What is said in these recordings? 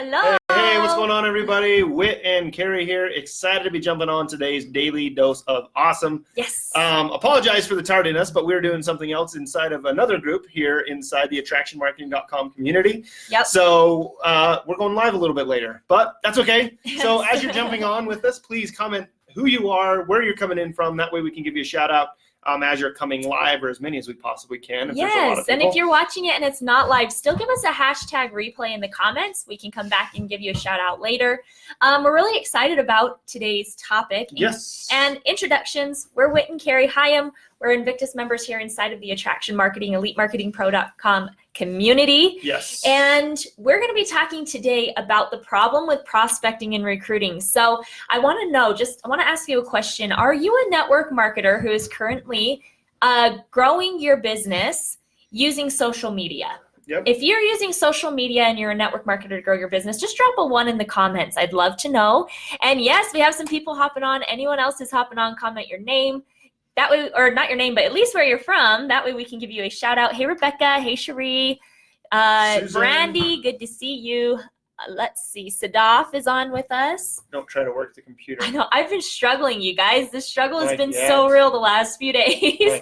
Hello. Hey, what's going on, everybody? Whit and Carrie here. Excited to be jumping on today's daily dose of awesome. Yes. Apologize for the tardiness, but we're doing something else inside of another group here inside the attractionmarketing.com community. Yep. So we're going live a little bit later, but that's okay. So as you're jumping on with us, please comment who you are, where you're coming in from. That way we can give you a shout out as you're coming live, or as many as we possibly can. Yes, and if you're watching it and it's not live, still give us a hashtag replay in the comments. We can come back and give you a shout out later. We're really excited about today's topic. Yes. And introductions. We're Whit and Carrie. Hi, we're Invictus members here inside of the Attraction Marketing, EliteMarketingPro.com community. Yes. And we're going to be talking today about the problem with prospecting and recruiting. So I want to ask you a question. Are you a network marketer who is currently growing your business using social media? Yep. If you're using social media and you're a network marketer to grow your business, just drop a 1 in the comments. I'd love to know. And yes, we have some people hopping on. Anyone else who's hopping on, comment your name. That way, or not your name, but at least where you're from. That way we can give you a shout out. Hey, Rebecca. Hey, Cherie. Brandy, good to see you. Let's see. Sadaf is on with us. Don't try to work the computer. I know. I've been struggling, you guys. This struggle has been so real the last few days.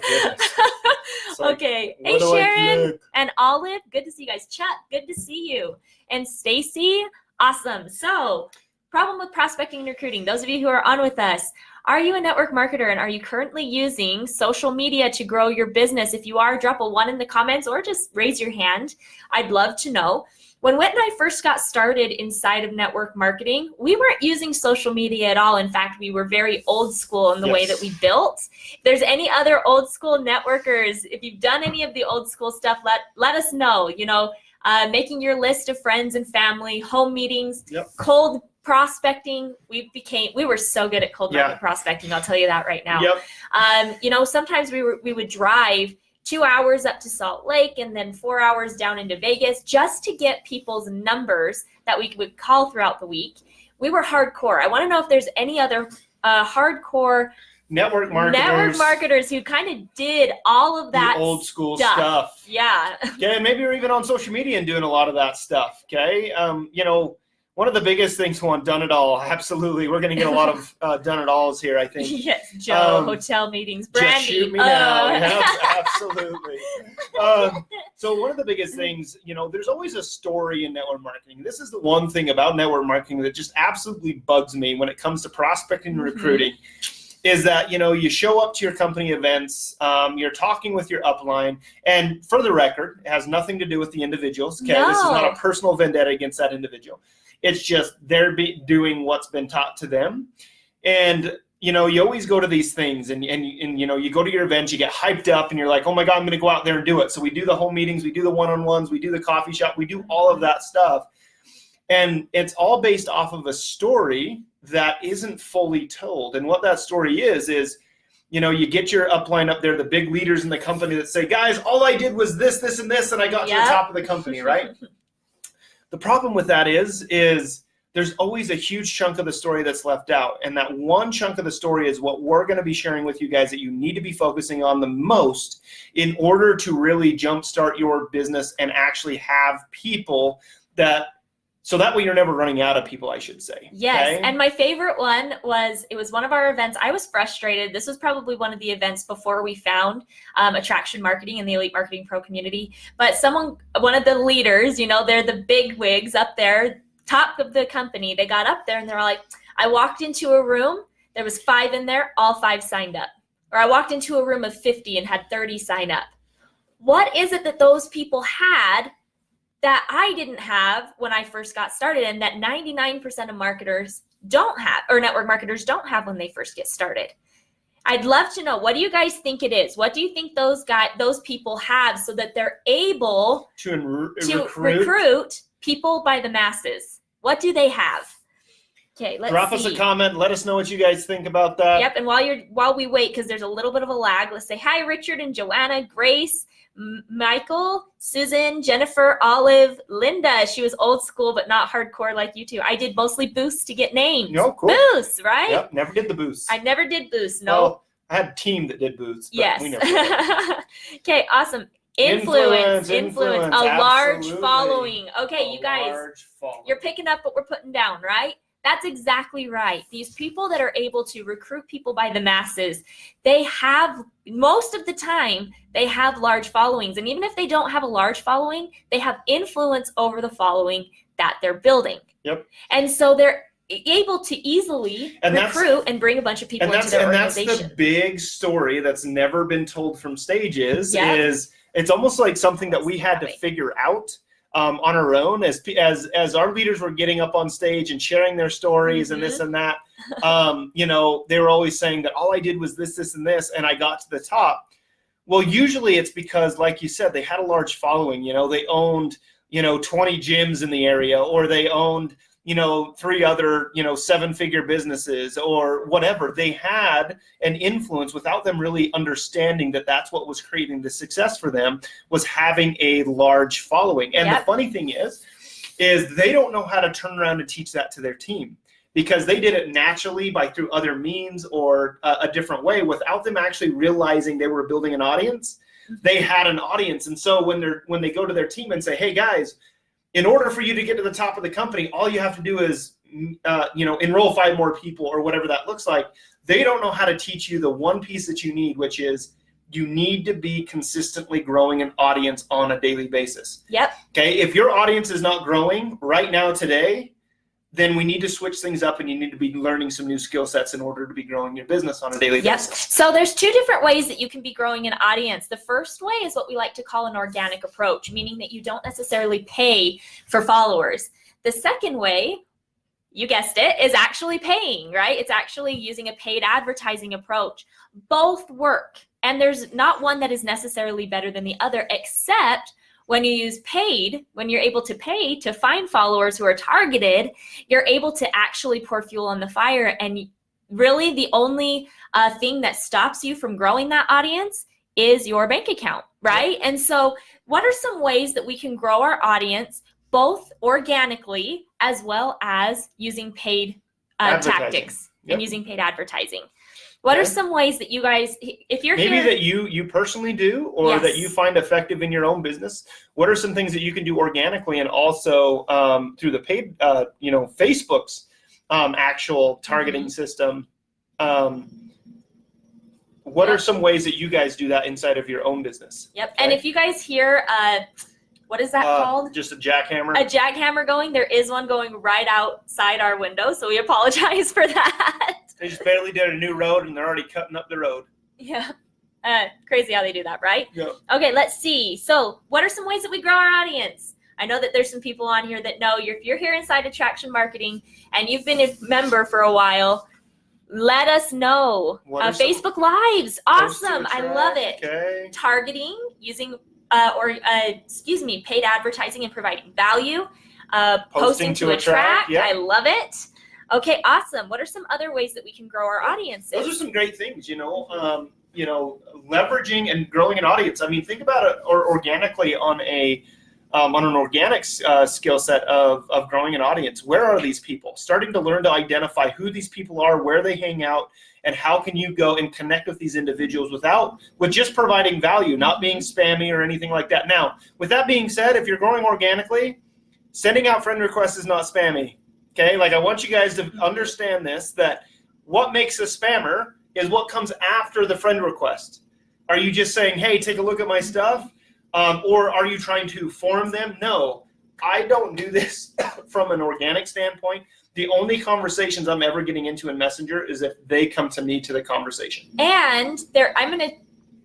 Okay. Hey, Sharon and Olive. Good to see you guys. Chuck, good to see you. And Stacy, awesome. So, problem with prospecting and recruiting. Those of you who are on with us, are you a network marketer and are you currently using social media to grow your business? If you are, drop a 1 in the comments or just raise your hand. I'd love to know. When Whit and I first got started inside of network marketing, we weren't using social media at all. In fact, we were very old school in the way that we built. If there's any other old school networkers, if you've done any of the old school stuff, let us know. You know, making your list of friends and family, home meetings, cold prospecting. We were so good at cold market prospecting. I'll tell you that right now. You know, sometimes we would drive 2 hours up to Salt Lake and then 4 hours down into Vegas just to get people's numbers that we would call throughout the week. We were hardcore. I want to know if there's any other hardcore network marketers who kind of did all of that old school stuff. Yeah. Okay, maybe you're even on social media and doing a lot of that stuff. Okay, you know, one of the biggest things, done it all. Absolutely, we're going to get a lot of done it alls here, I think. Yes, Joe, hotel meetings, Brandy. Just shoot me now. Yeah, absolutely. So one of the biggest things, you know, there's always a story in network marketing. This is the one thing about network marketing that just absolutely bugs me when it comes to prospecting and recruiting. Is that, you know, you show up to your company events, you're talking with your upline, and for the record, it has nothing to do with the individuals. Okay, This is not a personal vendetta against that individual. It's just they're doing what's been taught to them. And, you know, you always go to these things and you know, you go to your events, you get hyped up and you're like, oh my God, I'm going to go out there and do it. So we do the home meetings, we do the one-on-ones, we do the coffee shop, we do all of that stuff. And it's all based off of a story that isn't fully told. And what that story is, you know, you get your upline up there, the big leaders in the company that say, guys, all I did was this, this, and this, and I got to the top of the company, right? The problem with that is there's always a huge chunk of the story that's left out. And that one chunk of the story is what we're going to be sharing with you guys that you need to be focusing on the most in order to really jumpstart your business and actually have people so that way you're never running out of people, I should say. Yes, and my favorite one was, it was one of our events. I was frustrated. This was probably one of the events before we found Attraction Marketing in the Elite Marketing Pro community. But one of the leaders, you know, they're the big wigs up there, top of the company. They got up there and they're like, I walked into a room, there was 5 in there, all 5 signed up. Or I walked into a room of 50 and had 30 sign up. What is it that those people had that I didn't have when I first got started, and that 99% of marketers don't have, or network marketers don't have when they first get started? I'd love to know, what do you guys think it is? What do you think those people have so that they're able to recruit people by the masses? What do they have? Okay, let's drop us a comment. Let us know what you guys think about that. Yep, and while we wait, because there's a little bit of a lag, let's say hi, Richard and Joanna, Grace, Michael, Susan, Jennifer, Olive, Linda. She was old school, but not hardcore like you two. I did mostly boosts to get names. No, cool. Boosts, right? Yep, never did the boosts. I never did boosts, no. Well, I had a team that did boosts, but we never did. Okay, awesome. Influence. A large absolutely. following. Okay, you guys, you're picking up what we're putting down, right? That's exactly right. These people that are able to recruit people by the masses, they have, most of the time, they have large followings. And even if they don't have a large following, they have influence over the following that they're building. Yep. And so they're able to easily recruit and bring a bunch of people into their organization. And that's the big story that's never been told from stages. Is it's almost like something that we had to figure out on our own as our leaders were getting up on stage and sharing their stories and this and that. You know, they were always saying that all I did was this, this, and this, and I got to the top. Well, usually it's because, like you said, they had a large following. You know, they owned 20 gyms in the area, or they owned 3 other, 7-figure businesses or whatever. They had an influence without them really understanding that that's what was creating the success for them, was having a large following. And the funny thing is they don't know how to turn around and teach that to their team, because they did it naturally through other means or a different way without them actually realizing they were building an audience. They had an audience. And so when they go to their team and say, hey guys, in order for you to get to the top of the company, all you have to do is, enroll 5 more people or whatever that looks like. They don't know how to teach you the one piece that you need, which is you need to be consistently growing an audience on a daily basis. Yep. Okay. If your audience is not growing right now today, then we need to switch things up, and you need to be learning some new skill sets in order to be growing your business on a daily basis. So there's 2 different ways that you can be growing an audience. The first way is what we like to call an organic approach, meaning that you don't necessarily pay for followers. The second way, you guessed it, is actually paying, right? It's actually using a paid advertising approach. Both work, and there's not one that is necessarily better than the other, except when you use paid, when you're able to pay to find followers who are targeted, you're able to actually pour fuel on the fire. And really the only thing that stops you from growing that audience is your bank account, right? And so what are some ways that we can grow our audience, both organically as well as using paid tactics and using paid advertising? What are some ways that you guys, if you're maybe here, that you personally do, or that you find effective in your own business? What are some things that you can do organically and also through the paid, Facebook's actual targeting system? What are some ways that you guys do that inside of your own business? Yep. Okay. And if you guys hear, what is that called? Just a jackhammer. A jackhammer going. There is one going right outside our window, so we apologize for that. They just barely did a new road, and they're already cutting up the road. Yeah. Crazy how they do that, right? Yeah. Okay, let's see. So what are some ways that we grow our audience? I know that there's some people on here that know if you're here inside Attraction Marketing and you've been a member for a while, let us know. Facebook Lives. Awesome. I love it. Okay. Targeting, using paid advertising and providing value. Posting to attract. Yep. I love it. Okay, awesome. What are some other ways that we can grow our audiences? Those are some great things, leveraging and growing an audience. I mean, think about it organically on an organic skill set of growing an audience. Where are these people? Starting to learn to identify who these people are, where they hang out, and how can you go and connect with these individuals with just providing value, not being spammy or anything like that. Now, with that being said, if you're growing organically, sending out friend requests is not spammy. Okay, I want you guys to understand this, that what makes a spammer is what comes after the friend request. Are you just saying, hey, take a look at my stuff? Or are you trying to form them? No, I don't do this from an organic standpoint. The only conversations I'm ever getting into in Messenger is if they come to me to the conversation. And I'm going to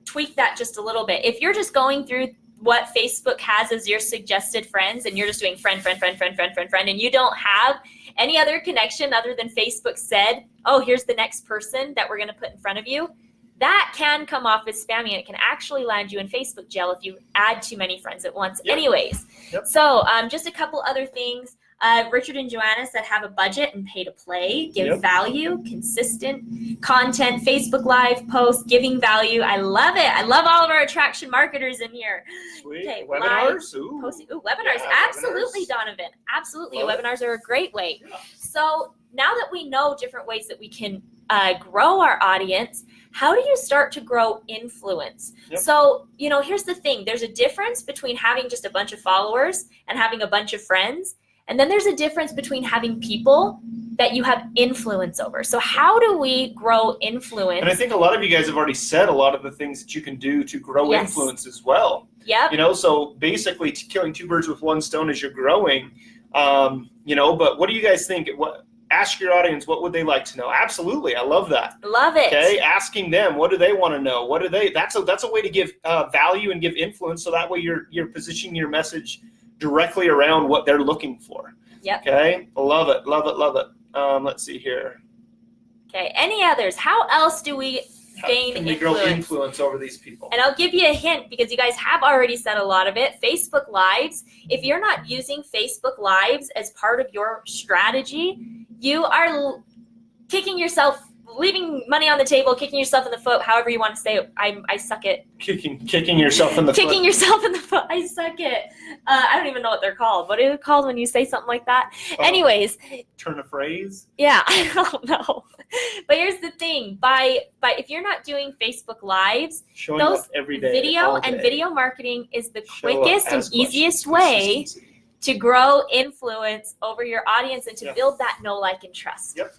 tweak that just a little bit. If you're just going through what Facebook has as your suggested friends, and you're just doing friend, and you don't have any other connection other than Facebook said, oh, here's the next person that we're going to put in front of you, that can come off as spammy, and it can actually land you in Facebook jail if you add too many friends at once. Yep. Anyways, so just a couple other things. Richard and Joanna said have a budget and pay to play, give value, consistent content, Facebook Live posts, giving value. I love it. I love all of our attraction marketers in here. Sweet. Okay, webinars. Webinars. Absolutely, Donovan. Absolutely. Webinars are a great way. Yeah. So now that we know different ways that we can grow our audience, how do you start to grow influence? Yep. So, here's the thing. There's a difference between having just a bunch of followers and having a bunch of friends. And then there's a difference between having people that you have influence over. So how do we grow influence? And I think a lot of you guys have already said a lot of the things that you can do to grow influence as well. Yep. So basically killing two birds with one stone as you're growing. But what do you guys think? Ask your audience, what would they like to know? Absolutely. I love that. Love it. Okay. Asking them, what do they want to know? That's a way to give value and give influence. So that way you're positioning your message directly around what they're looking for. Yep. Okay. Love it. Love it. Love it. Let's see here. Okay. Any others? How else do we gain Can we influence? grow influence over these people? And I'll give you a hint because you guys have already said a lot of it. Facebook Lives. If you're not using Facebook Lives as part of your strategy, you are kicking yourself, leaving money on the table, kicking yourself in the foot, however you want to say it. I suck it. Kicking yourself in the foot. Kicking yourself in the foot. I suck it. I don't even know what they're called. What is it called when you say something like that? Anyways. Turn a phrase? Yeah, I don't know. But here's the thing. If you're not doing Facebook Lives, Showing up every day, video marketing is the quickest and easiest way to grow influence over your audience and to build that know, like, and trust. Yep.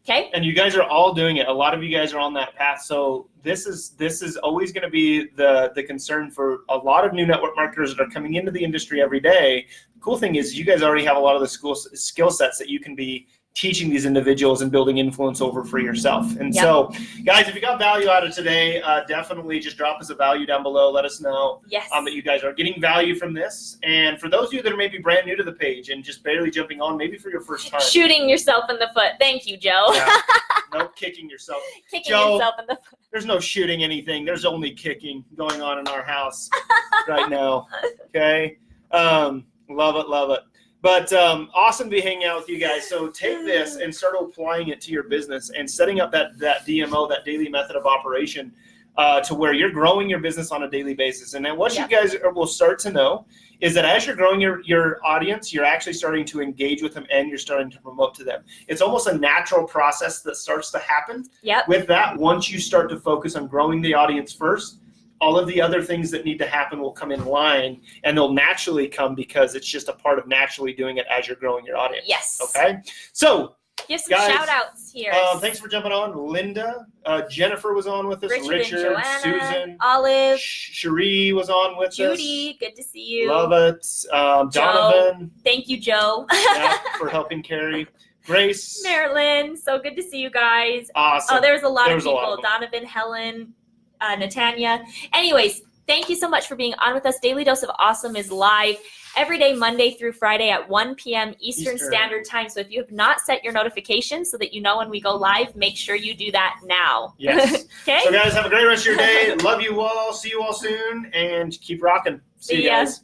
Okay. And you guys are all doing it. A lot of you guys are on that path. So this is always going to be the concern for a lot of new network marketers that are coming into the industry every day. The cool thing is you guys already have a lot of the skill sets that you can be teaching these individuals and building influence over for yourself. And so, guys, if you got value out of today, definitely just drop us a value down below. Let us know that you guys are getting value from this. And for those of you that are maybe brand new to the page and just barely jumping on, maybe for your first time. Shooting yourself in the foot. Thank you, Joe. Yeah. No kicking yourself. Kicking yourself in the foot. There's no shooting anything. There's only kicking going on in our house right now. Okay? Love it, love it. But awesome to be hanging out with you guys. So take this and start applying it to your business and setting up that DMO, that daily method of operation, to where you're growing your business on a daily basis. And then what you guys will start to know is that as you're growing your audience, you're actually starting to engage with them and you're starting to promote to them. It's almost a natural process that starts to happen. With that, once you start to focus on growing the audience first, all of the other things that need to happen will come in line, and they'll naturally come because it's just a part of naturally doing it as you're growing your audience. Yes. Okay? So, give some guys, shout outs here. Thanks for jumping on. Linda, Jennifer was on with us. Richard Joanna, Susan, Olive, Cherie was on with us. Judy, good to see you. Love it. Donovan. Thank you, Joe. For helping carry. Grace. Marilyn, so good to see you guys. Awesome. Oh, there's a lot of people. Donovan, Helen, Natanya. Anyways, thank you so much for being on with us. Daily Dose of Awesome is live every day, Monday through Friday at 1 p.m. Eastern Standard Time. So if you have not set your notifications so that you know when we go live, make sure you do that now. Yes. Okay. So guys, have a great rest of your day. Love you all. See you all soon, and keep rocking. See you guys.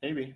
Maybe.